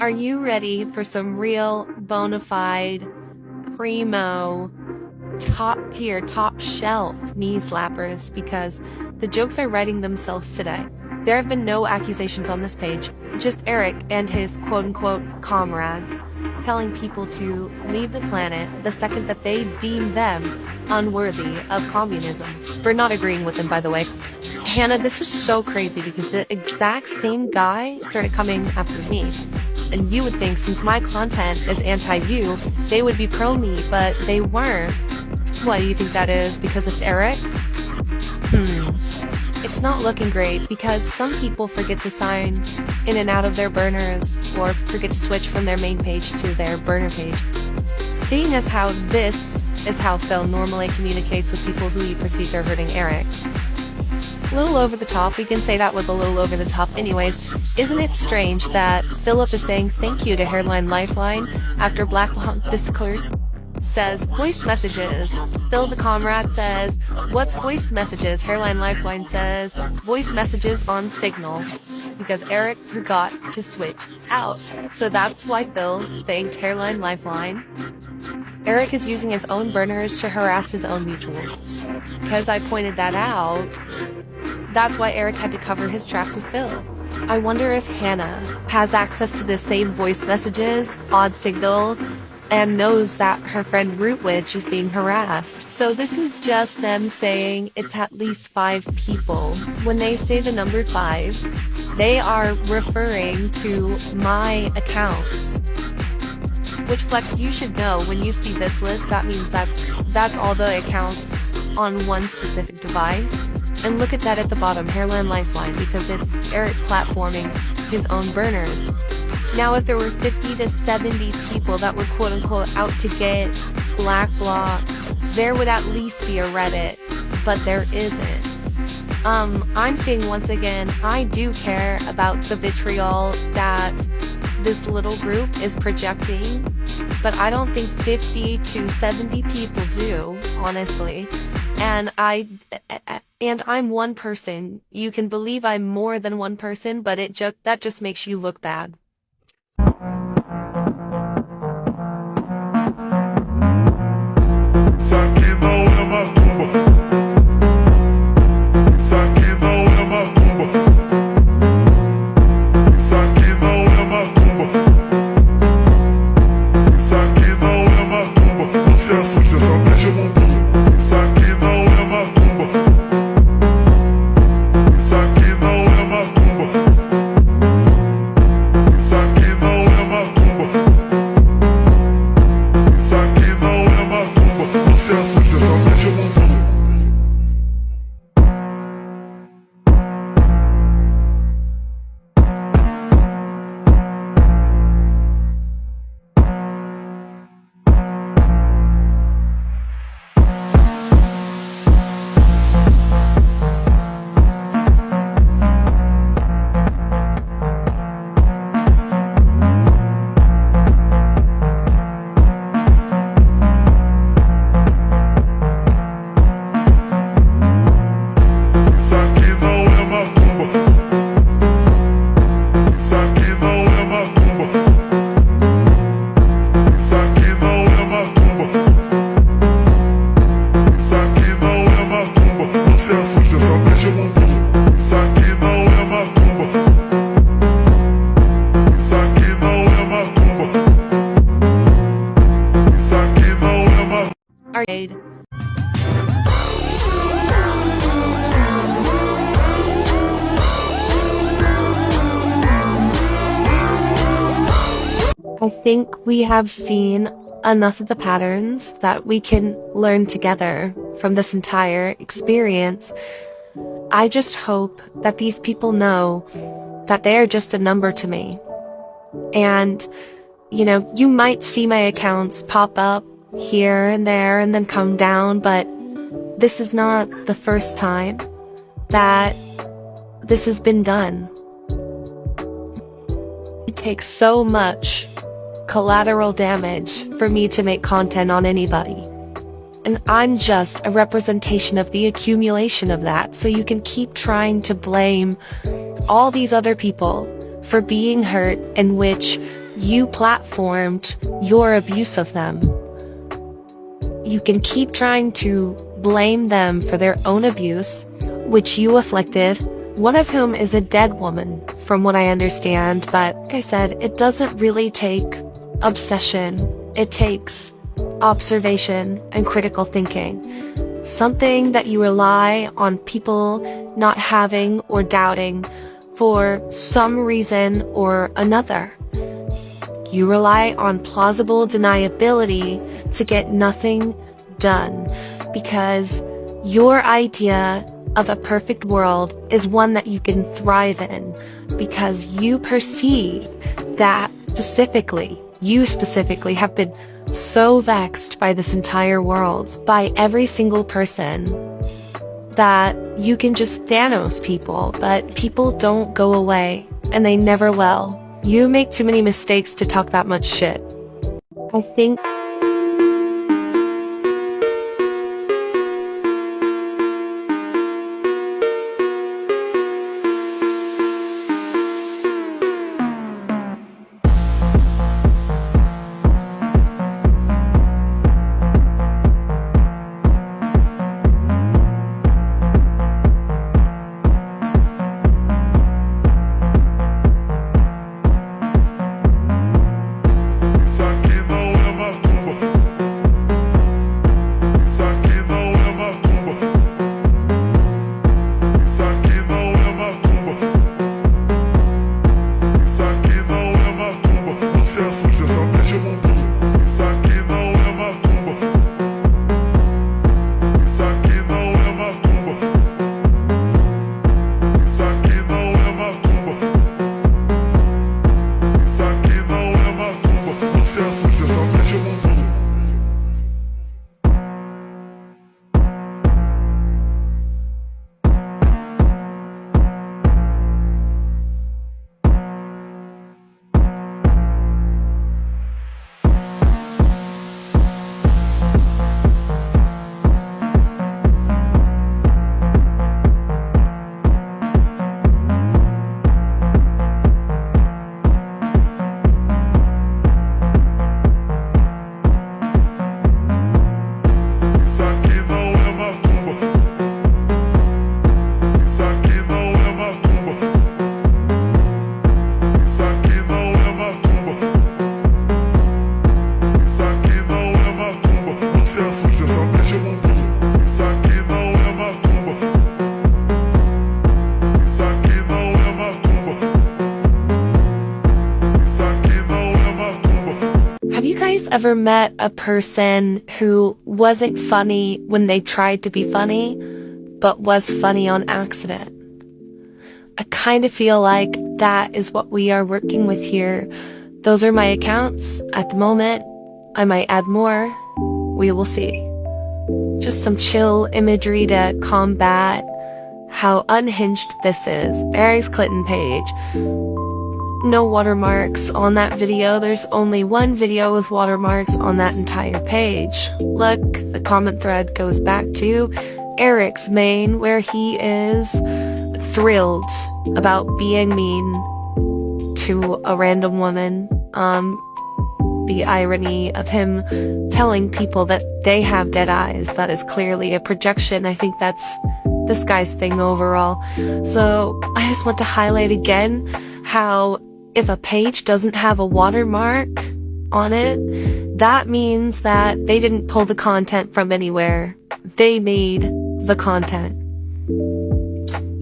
Are you ready for some real, bona fide, primo, top tier, top shelf knee slappers? Because the jokes are writing themselves today. There have been no accusations on this page, just Eric and his quote-unquote comrades telling people to leave the planet the second that they deem them unworthy of communism. For not agreeing with them, by the way. Hannah, this was so crazy because the exact same guy started coming after me. And you would think, since my content is anti-you, they would be pro-me, but they weren't. Why do you think that is? Because it's Eric? It's not looking great because some people forget to sign in and out of their burners or forget to switch from their main page to their burner page. Seeing as how this is how Phil normally communicates with people who he perceives are hurting Eric. A little over the top, we can say that was a little over the top anyways. Isn't it strange that Philip is saying thank you to Hairline Lifeline after Black Discourse says voice messages? Phil the comrade says, what's voice messages? Hairline Lifeline says voice messages on Signal, because Eric forgot to switch out. So that's why Phil thanked Hairline Lifeline. Eric is using his own burners to harass his own mutuals. Because I pointed that out, that's why Eric had to cover his tracks with Phil. I wonder if Hannah has access to the same voice messages, odd signal, and knows that her friend Rootwitch is being harassed. So this is just them saying it's at least 5 people. When they say the number 5, they are referring to my accounts. Which, Flex, you should know, when you see this list, that means that's all the accounts on one specific device. And look at that at the bottom, Hairline Lifeline, because it's Eric platforming his own burners. Now, if there were 50 to 70 people that were quote-unquote out to get Black Bloc, there would at least be a Reddit, but there isn't. I'm saying once again, I do care about the vitriol that this little group is projecting, but I don't think 50 to 70 people do, honestly. And I'm one person. You can believe I'm more than one person, but that just makes you look bad. I think we have seen enough of the patterns that we can learn together from this entire experience. I just hope that these people know that they are just a number to me. And, you know, you might see my accounts pop up here and there and then come down, but this is not the first time that this has been done. It takes so much collateral damage for me to make content on anybody. And I'm just a representation of the accumulation of that, so you can keep trying to blame all these other people for being hurt, in which you platformed your abuse of them. You can keep trying to blame them for their own abuse, which you afflicted, one of whom is a dead woman, from what I understand, but like I said, it doesn't really take obsession. It takes observation and critical thinking. Something that you rely on people not having or doubting for some reason or another. You rely on plausible deniability to get nothing done because your idea of a perfect world is one that you can thrive in because you perceive that you specifically have been so vexed by this entire world, by every single person, that you can just Thanos people, but people don't go away, and they never will. You make too many mistakes to talk that much shit. I think ever met a person who wasn't funny when they tried to be funny, but was funny on accident? I kind of feel like that is what we are working with here. Those are my accounts at the moment. I might add more. We will see. Just some chill imagery to combat how unhinged this is. Aries Clinton page. No watermarks on that video. There's only one video with watermarks on that entire page. Look, the comment thread goes back to Eric's main, where he is thrilled about being mean to a random woman. The irony of him telling people that they have dead eyes, that is clearly a projection. I think that's this guy's thing overall. So I just want to highlight again how if a page doesn't have a watermark on it, that means that they didn't pull the content from anywhere. They made the content.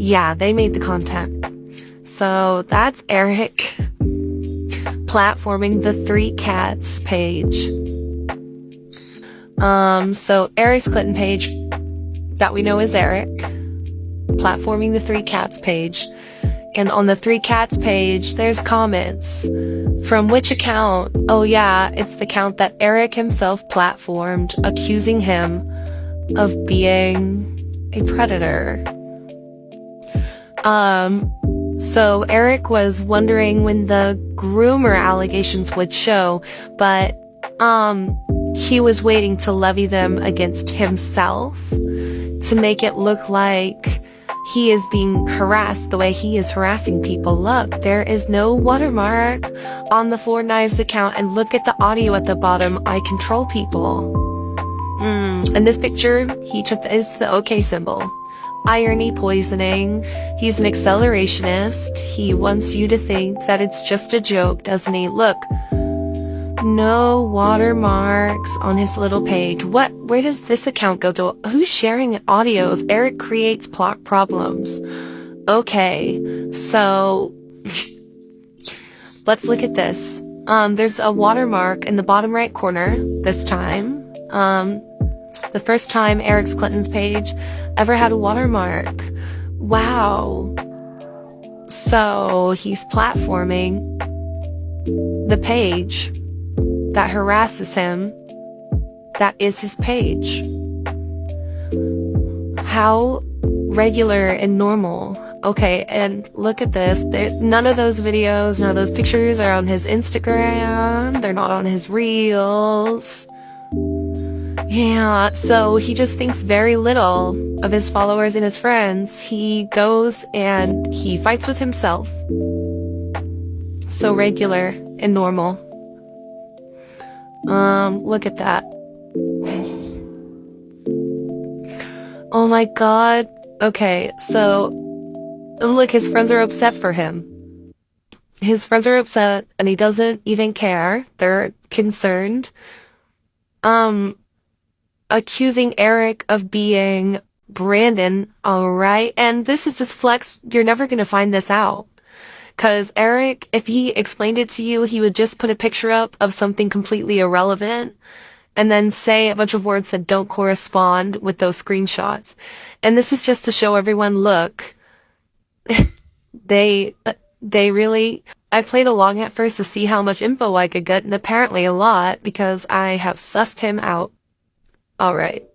Yeah, they made the content. So that's Eric platforming the 3 cats page. So Eric's Clinton page that we know is Eric platforming the 3 cats page. And on the 3 cats page, there's comments. From which account? Oh yeah, it's the account that Eric himself platformed, accusing him of being a predator. So Eric was wondering when the groomer allegations would show, but he was waiting to levy them against himself to make it look like he is being harassed the way he is harassing people. Look, there is no watermark on the 4 Knives account, and look at the audio at the bottom. I control people. In this picture, he is the OK symbol. Irony poisoning. He's an accelerationist. He wants you to think that it's just a joke, doesn't he? Look, no watermarks on his little page. What? Where does this account go to? Who's sharing audios? Eric creates plot problems. Okay, so let's look at this. There's a watermark in the bottom right corner this time. The first time Eric's Clinton's page ever had a watermark. Wow. So he's platforming the page that harasses him. That is his page. How regular and normal. Okay, and look at this. None of those videos, none of those pictures are on his Instagram. They're not on his Reels. Yeah, so he just thinks very little of his followers and his friends. He goes and he fights with himself. So regular and normal. Look at that. Oh my god. Okay, so look, his friends are upset for him. His friends are upset and he doesn't even care. They're concerned. Accusing Eric of being Brandon, alright? And this is just flex. You're never gonna find this out. Cause Eric, if he explained it to you, he would just put a picture up of something completely irrelevant and then say a bunch of words that don't correspond with those screenshots. And this is just to show everyone, look, they really, I played along at first to see how much info I could get, and apparently a lot, because I have sussed him out. Alright.